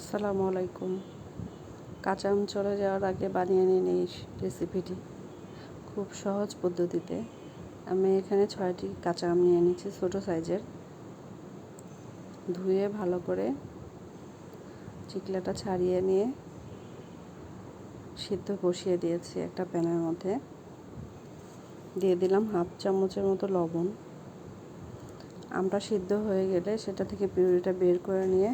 আসসালামু আলাইকুম। কাঁচা আম চলে যাওয়ার আগে বানিয়ে নিন এই রেসিপিটি খুব সহজ পদ্ধতিতে। আমি এখানে 6টি কাঁচা আম নিয়ে নিয়েছি ছোটো সাইজের। ধুয়ে ভালো করে চিকলাটা ছাড়িয়ে নিয়ে সিদ্ধ বসিয়ে দিয়েছি একটা প্যানের মধ্যে। দিয়ে দিলাম হাফ চামচের মতো লবণ। আমটা সিদ্ধ হয়ে গেলে সেটা থেকে পিউরিটা বের করে নিয়ে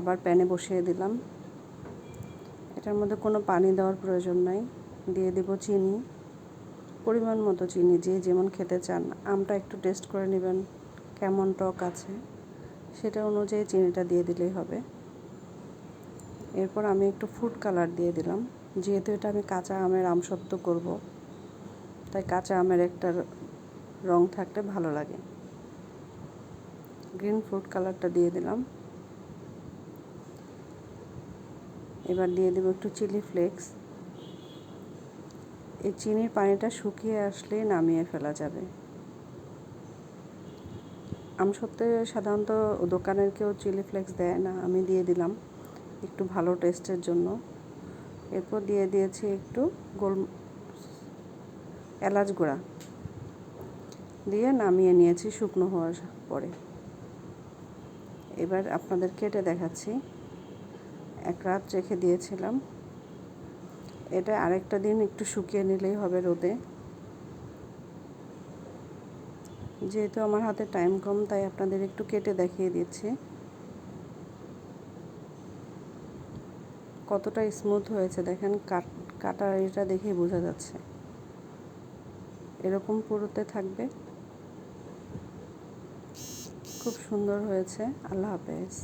আবার প্যানে বসিয়ে দিলাম। এটার মধ্যে কোনো পানি দেওয়ার প্রয়োজন নাই। দিয়ে দেব চিনি, পরিমাণ মতো চিনি, যে যেমন খেতে চান। আমটা একটু টেস্ট করে নেবেন কেমন টক আছে, সেটা অনুযায়ী চিনিটা দিয়ে দিলেই হবে। এরপর আমি একটু ফুড কালার দিয়ে দিলাম, যেহেতু এটা আমি কাঁচা আমের আমসত্ব করব, তাই কাঁচা আমের একটা রং থাকলে ভালো লাগে। গ্রিন ফুড কালারটা দিয়ে দিলাম। এবার দিয়ে দেব একটু চিলি ফ্লেক্স। এই চিনির পানিটা শুকিয়ে আসলে নামিয়ে ফেলা যাবে। আমসত্ত্বে সাধারণত দোকানের কেউ চিলি ফ্লেক্স দেয় না, আমি দিয়ে দিলাম একটু ভালো টেস্টের জন্য। এরপর দিয়ে দিয়েছি একটু এলাচ গুঁড়া, দিয়ে নামিয়ে নিয়েছি শুকনো হওয়ার পরে। এবার আপনাদের কেটে দেখাচ্ছি। এক রাত রেখে দিয়েছিলাম, এটা আরেকটা দিন একটু শুকিয়ে নিলেই হবে রোদে। যেহেতু আমার হাতে টাইম কম, তাই আপনাদের একটু কেটে দেখিয়ে দিচ্ছি কতটা স্মুথ হয়েছে। দেখেন কাটার এটা দেখেই বোঝা যাচ্ছে। এরকম পুরোতে থাকবে। খুব সুন্দর হয়েছে। আল্লাহ হাফেজ।